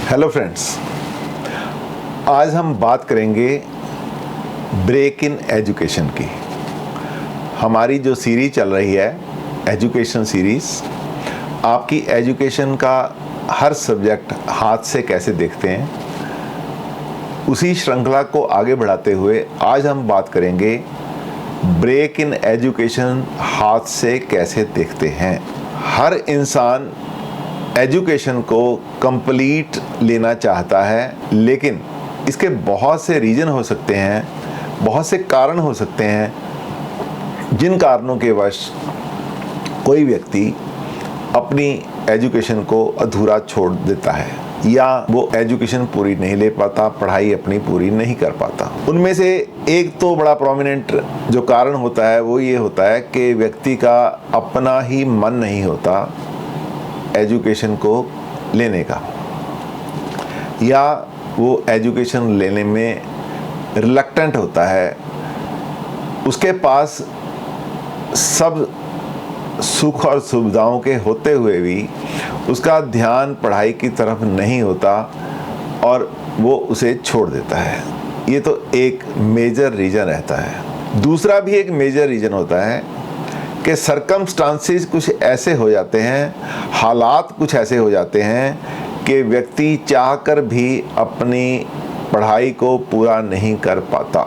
Hello friends, आज हम बात करेंगे ब्रेक इन एजुकेशन की। हमारी जो सीरीज चल रही है एजुकेशन सीरीज़, आपकी एजुकेशन का हर सब्जेक्ट हाथ से कैसे देखते हैं, उसी श्रृंखला को आगे बढ़ाते हुए आज हम बात करेंगे ब्रेक इन एजुकेशन हाथ से कैसे देखते हैं। हर इंसान एजुकेशन को कंप्लीट लेना चाहता है, लेकिन इसके बहुत से रीज़न हो सकते हैं, बहुत से कारण हो सकते हैं, जिन कारणों के वश कोई व्यक्ति अपनी एजुकेशन को अधूरा छोड़ देता है या वो एजुकेशन पूरी नहीं ले पाता, पढ़ाई अपनी पूरी नहीं कर पाता। उनमें से एक तो बड़ा प्रोमिनेंट जो कारण होता है वो ये होता है कि व्यक्ति का अपना ही मन नहीं होता एजुकेशन को लेने का, या वो एजुकेशन लेने में रिलक्टेंट होता है। उसके पास सब सुख और सुविधाओं के होते हुए भी उसका ध्यान पढ़ाई की तरफ नहीं होता और वो उसे छोड़ देता है। ये तो एक मेजर रीज़न रहता है। दूसरा भी एक मेजर रीज़न होता है कि सर्कमस्टांसेस कुछ ऐसे हो जाते हैं, हालात कुछ ऐसे हो जाते हैं कि व्यक्ति चाहकर भी अपनी पढ़ाई को पूरा नहीं कर पाता।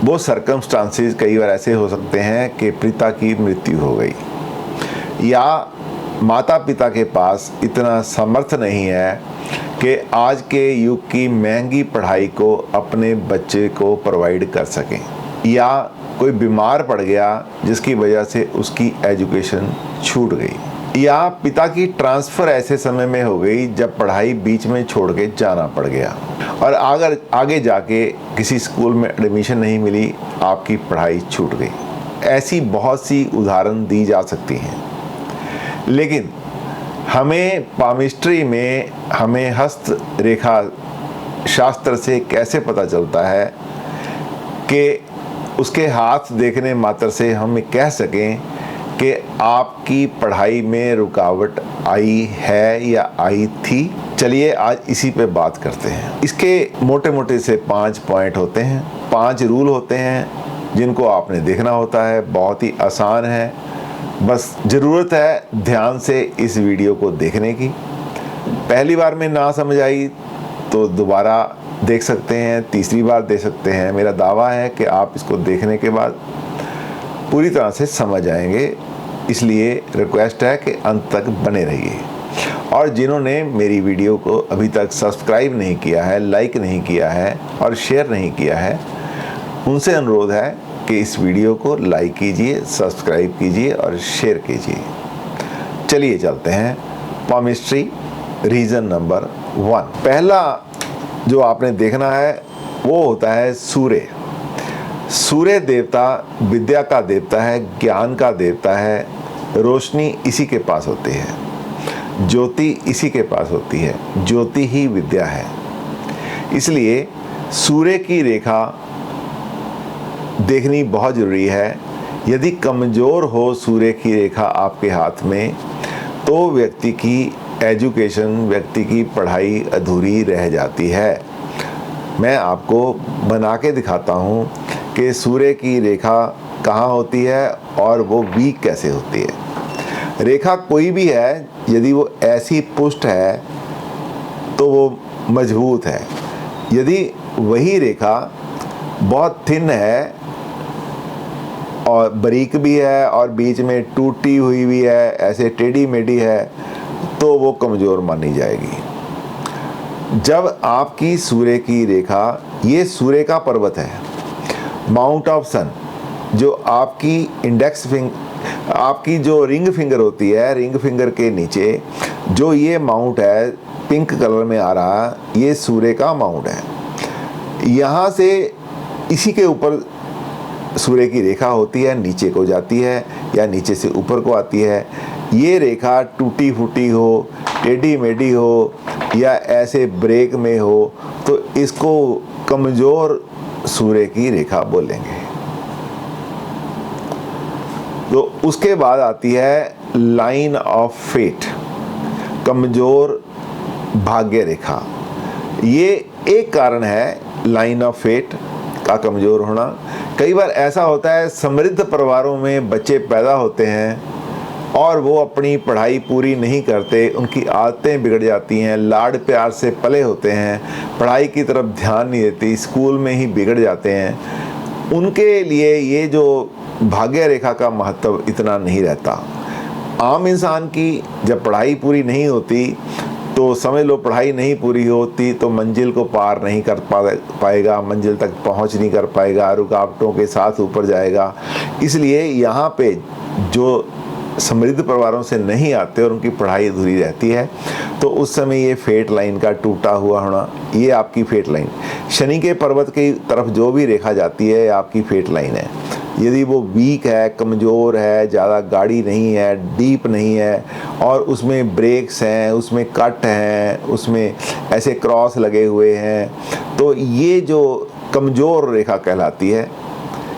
वो सर्कमस्टांसेस कई बार ऐसे हो सकते हैं कि पिता की मृत्यु हो गई, या माता पिता के पास इतना समर्थ नहीं है कि आज के युग की महंगी पढ़ाई को अपने बच्चे को प्रोवाइड कर सकें, या कोई बीमार पड़ गया जिसकी वजह से उसकी एजुकेशन छूट गई, या पिता की ट्रांसफ़र ऐसे समय में हो गई जब पढ़ाई बीच में छोड़ के जाना पड़ गया और अगर आगे जाके किसी स्कूल में एडमिशन नहीं मिली, आपकी पढ़ाई छूट गई। ऐसी बहुत सी उदाहरण दी जा सकती हैं। लेकिन हमें पामिस्ट्री में हमें हस्त रेखा शास्त्र से कैसे पता चलता है कि उसके हाथ देखने मात्र से हम कह सकें कि आपकी पढ़ाई में रुकावट आई है या आई थी। चलिए आज इसी पे बात करते हैं। इसके मोटे मोटे से 5 पॉइंट होते हैं, 5 रूल होते हैं जिनको आपने देखना होता है। बहुत ही आसान है, बस ज़रूरत है ध्यान से इस वीडियो को देखने की। पहली बार में ना समझ आई तो दोबारा देख सकते हैं, तीसरी बार देख सकते हैं। मेरा दावा है कि आप इसको देखने के बाद पूरी तरह से समझ आएंगे, इसलिए रिक्वेस्ट है कि अंत तक बने रहिए। और जिन्होंने मेरी वीडियो को अभी तक सब्सक्राइब नहीं किया है, लाइक नहीं किया है और शेयर नहीं किया है, उनसे अनुरोध है कि इस वीडियो को लाइक कीजिए, सब्सक्राइब कीजिए और शेयर कीजिए। चलिए चलते हैं पामिस्ट्री रीज़न नंबर 1। पहला जो आपने देखना है वो होता है सूर्य। सूर्य देवता विद्या का देवता है, ज्ञान का देवता है, रोशनी इसी के पास होती है, ज्योति इसी के पास होती है, ज्योति ही विद्या है। इसलिए सूर्य की रेखा देखनी बहुत ज़रूरी है। यदि कमज़ोर हो सूर्य की रेखा आपके हाथ में, तो व्यक्ति की एजुकेशन, व्यक्ति की पढ़ाई अधूरी रह जाती है। मैं आपको बना के दिखाता हूँ कि सूर्य की रेखा कहाँ होती है और वो वीक कैसे होती है। रेखा कोई भी है, यदि वो ऐसी पुष्ट है तो वो मजबूत है। यदि वही रेखा बहुत थिन है और बारीक भी है और बीच में टूटी हुई भी है, ऐसे टेढ़ी मेढ़ी है, तो वो कमज़ोर मानी जाएगी। जब आपकी सूर्य की रेखा, ये सूर्य का पर्वत है, माउंट ऑफ सन, जो आपकी इंडेक्स फिंगर, आपकी जो रिंग फिंगर होती है, रिंग फिंगर के नीचे जो ये माउंट है पिंक कलर में आ रहा, ये सूर्य का माउंट है। यहाँ से इसी के ऊपर सूर्य की रेखा होती है, नीचे को जाती है या नीचे से ऊपर को आती है। ये रेखा टूटी फूटी हो, टेढ़ी मेढ़ी हो या ऐसे ब्रेक में हो, तो इसको कमज़ोर सूर्य की रेखा बोलेंगे। तो उसके बाद आती है लाइन ऑफ फेट, कमज़ोर भाग्य रेखा, ये एक कारण है लाइन ऑफ फेट का कमज़ोर होना। कई बार ऐसा होता है समृद्ध परिवारों में बच्चे पैदा होते हैं और वो अपनी पढ़ाई पूरी नहीं करते, उनकी आदतें बिगड़ जाती हैं, लाड प्यार से पले होते हैं, पढ़ाई की तरफ ध्यान नहीं देती, स्कूल में ही बिगड़ जाते हैं। उनके लिए ये जो भाग्य रेखा का महत्व इतना नहीं रहता। आम इंसान की जब पढ़ाई पूरी नहीं होती तो समझ लो पढ़ाई नहीं पूरी होती तो मंजिल को पार नहीं कर पाएगा, मंजिल तक पहुंच नहीं कर पाएगा, रुकावटों के साथ ऊपर जाएगा। इसलिए यहाँ पे जो समृद्ध परिवारों से नहीं आते और उनकी पढ़ाई अधूरी रहती है तो उस समय ये फेट लाइन का टूटा हुआ होना, ये आपकी फेट लाइन, शनि के पर्वत की तरफ जो भी रेखा जाती है आपकी फेट लाइन है। यदि वो वीक है, कमज़ोर है, ज़्यादा गाढ़ी नहीं है, डीप नहीं है और उसमें ब्रेक्स हैं, उसमें कट हैं, उसमें ऐसे क्रॉस लगे हुए हैं, तो ये जो कमज़ोर रेखा कहलाती है।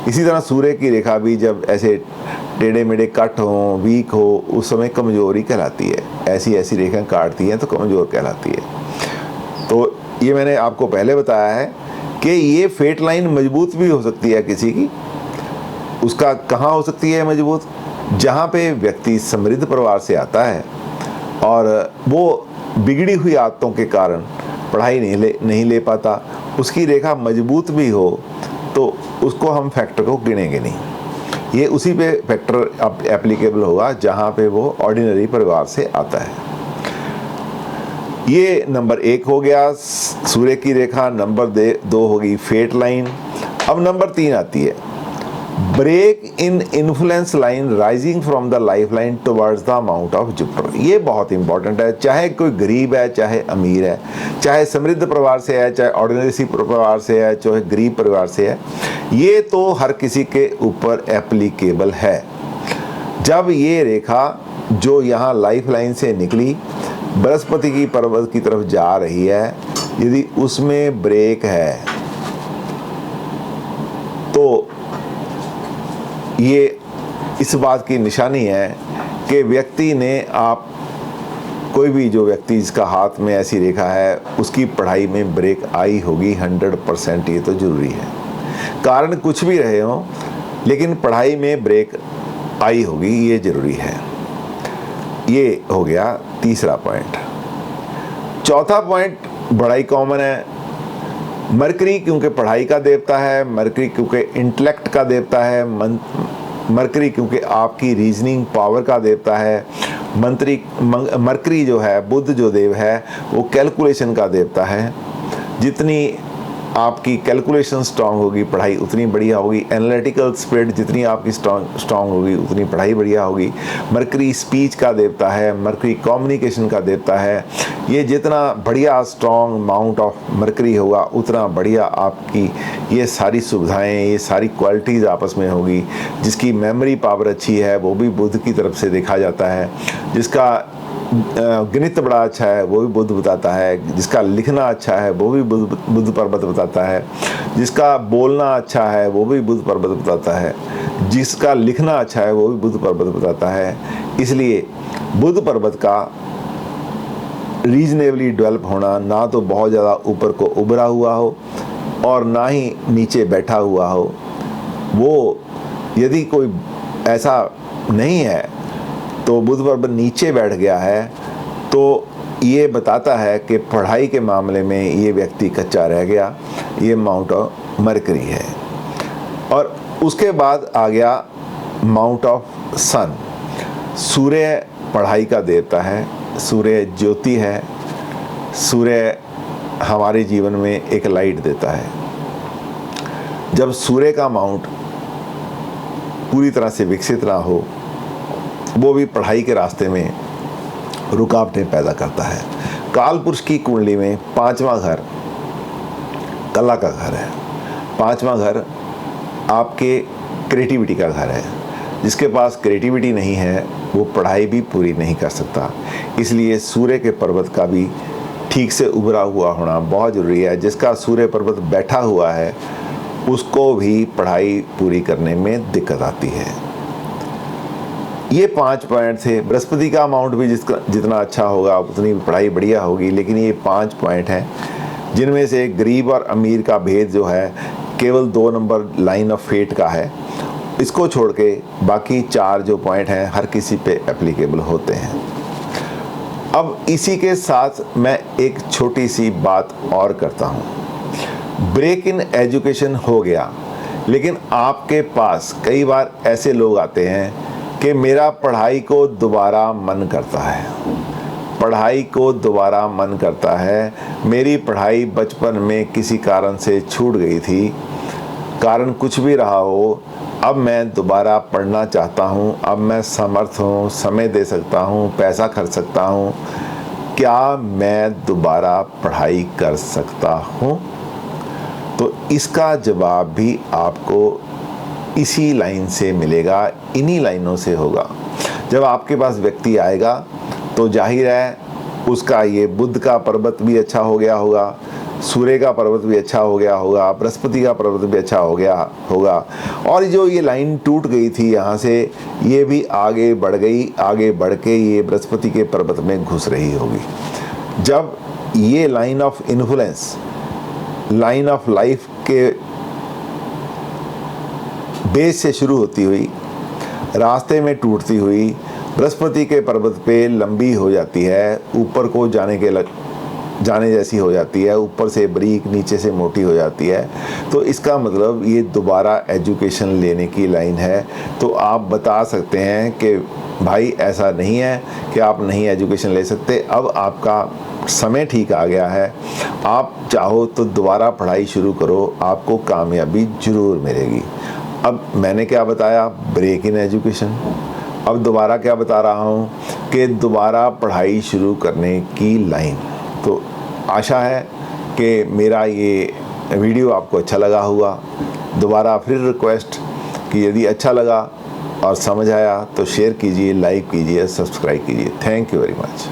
इसी तरह सूर्य की रेखा भी जब ऐसे टेढ़े मेढ़े कट हो, वीक हो, उस समय कमज़ोरी कहलाती है। ऐसी ऐसी रेखा काटती हैं तो कमज़ोर कहलाती है। तो ये मैंने आपको पहले बताया है कि ये फेट लाइन मजबूत भी हो सकती है किसी की। उसका कहाँ हो सकती है मजबूत? जहाँ पे व्यक्ति समृद्ध परिवार से आता है और वो बिगड़ी हुई आदतों के कारण पढ़ाई नहीं ले पाता, उसकी रेखा मजबूत भी हो तो उसको हम फैक्टर को गिनेंगे नहीं। ये उसी पे फैक्टर एप्लीकेबल होगा जहाँ पे वो ऑर्डिनरी परिवार से आता है। ये नंबर 1 हो गया सूर्य की रेखा। नंबर 2 होगी फेट लाइन। अब नंबर 3 आती है break in influence line rising from the life line towards the mount of Jupiter. ये बहुत इंपॉर्टेंट है। चाहे कोई गरीब है, चाहे अमीर है, चाहे समृद्ध परिवार से है, चाहे ऑर्डिनरी सी परिवार से है, चाहे गरीब परिवार से है, ये तो हर किसी के ऊपर एप्लीकेबल है। जब ये रेखा जो यहाँ लाइफ लाइन से निकली बृहस्पति की पर्वत की तरफ जा रही है, यदि उसमें ब्रेक है तो ये इस बात की निशानी है कि व्यक्ति ने कोई भी जो व्यक्ति जिसका हाथ में ऐसी रेखा है उसकी पढ़ाई में ब्रेक आई होगी 100%। ये तो जरूरी है, कारण कुछ भी रहे हो लेकिन पढ़ाई में ब्रेक आई होगी, ये जरूरी है। ये हो गया तीसरा पॉइंट। चौथा पॉइंट बड़ा ही कॉमन है। मरकरी क्योंकि पढ़ाई का देवता है, मरकरी क्योंकि इंटेलेक्ट का देवता है, मरकरी क्योंकि आपकी रीजनिंग पावर का देवता है, मरकरी जो है बुध जो देव है वो कैलकुलेशन का देवता है। जितनी आपकी कैलकुलेशन स्ट्रांग होगी पढ़ाई उतनी बढ़िया होगी। एनालिटिकल स्पिरिट जितनी आपकी स्ट्रांग होगी उतनी पढ़ाई बढ़िया होगी। मरकरी स्पीच का देवता है, मरकरी कम्युनिकेशन का देवता है। ये जितना बढ़िया स्ट्रांग माउंट ऑफ मरकरी होगा उतना बढ़िया आपकी ये सारी सुविधाएं, ये सारी क्वालिटीज़ आपस में होगी। जिसकी मेमोरी पावर अच्छी है वो भी बुध की तरफ से देखा जाता है। जिसका गणित बड़ा अच्छा है वो भी बुध बताता है। जिसका लिखना अच्छा है वो भी बुध पर्वत बताता है। जिसका बोलना अच्छा है वो भी बुध पर्वत बताता है। जिसका लिखना अच्छा है वो भी बुध पर्वत बताता है। इसलिए बुध पर्वत का रीजनेबली डेवलप होना, ना तो बहुत ज़्यादा ऊपर को उभरा हुआ हो और ना ही नीचे बैठा हुआ हो, वो यदि कोई ऐसा नहीं है तो बुध पर्वत नीचे बैठ गया है तो ये बताता है कि पढ़ाई के मामले में ये व्यक्ति कच्चा रह गया। ये माउंट ऑफ मरकरी है। और उसके बाद आ गया माउंट ऑफ सन। सूर्य पढ़ाई का देवता है, सूर्य ज्योति है, सूर्य हमारे जीवन में एक लाइट देता है। जब सूर्य का माउंट पूरी तरह से विकसित ना हो वो भी पढ़ाई के रास्ते में रुकावटें पैदा करता है। काल पुरुष की कुंडली में 5वां घर कला का घर है। 5वां घर आपके क्रिएटिविटी का घर है। जिसके पास क्रिएटिविटी नहीं है वो पढ़ाई भी पूरी नहीं कर सकता। इसलिए सूर्य के पर्वत का भी ठीक से उभरा हुआ होना बहुत ज़रूरी है। जिसका सूर्य पर्वत बैठा हुआ है उसको भी पढ़ाई पूरी करने में दिक्कत आती है। ये 5 पॉइंट थे। बृहस्पति का अमाउंट भी जितना अच्छा होगा उतनी पढ़ाई बढ़िया होगी, लेकिन ये 5 पॉइंट हैं जिनमें से गरीब और अमीर का भेद जो है केवल 2 नंबर लाइन ऑफ फेट का है। इसको छोड़ के बाकी 4 जो पॉइंट हैं हर किसी पे एप्लीकेबल होते हैं। अब इसी के साथ मैं एक छोटी सी बात और करता हूँ। ब्रेक इन एजुकेशन हो गया, लेकिन आपके पास कई बार ऐसे लोग आते हैं कि मेरा पढ़ाई को दोबारा मन करता है, पढ़ाई को दोबारा मन करता है, मेरी पढ़ाई बचपन में किसी कारण से छूट गई थी, कारण कुछ भी रहा हो, अब मैं दोबारा पढ़ना चाहता हूँ, अब मैं समर्थ हूँ, समय दे सकता हूँ, पैसा खर्च सकता हूँ, क्या मैं दोबारा पढ़ाई कर सकता हूँ? तो इसका जवाब भी आपको इसी लाइन से मिलेगा, इन्हीं लाइनों से होगा। जब आपके पास व्यक्ति आएगा तो जाहिर है उसका ये बुध का पर्वत भी अच्छा हो गया होगा, सूर्य का पर्वत भी अच्छा हो गया होगा, बृहस्पति का पर्वत भी अच्छा हो गया होगा, और जो ये लाइन टूट गई थी यहाँ से, ये भी आगे बढ़ गई, आगे बढ़ के ये बृहस्पति के पर्वत में घुस रही होगी। जब ये line of influence, line of life के बेस से शुरू होती हुई, रास्ते में टूटती हुई, बृहस्पति के पर्वत पे लंबी हो जाती है, ऊपर को जाने जैसी हो जाती है, ऊपर से बारीक नीचे से मोटी हो जाती है, तो इसका मतलब ये दोबारा एजुकेशन लेने की लाइन है। तो आप बता सकते हैं कि भाई ऐसा नहीं है कि आप नहीं एजुकेशन ले सकते, अब आपका समय ठीक आ गया है, आप चाहो तो दोबारा पढ़ाई शुरू करो, आपको कामयाबी ज़रूर मिलेगी। अब मैंने क्या बताया? Break in education. अब दोबारा क्या बता रहा हूँ कि दोबारा पढ़ाई शुरू करने की लाइन। तो आशा है कि मेरा ये वीडियो आपको अच्छा लगा होगा। दोबारा फिर रिक्वेस्ट कि यदि अच्छा लगा और समझ आया तो शेयर कीजिए, लाइक कीजिए, सब्सक्राइब कीजिए। Thank you very much.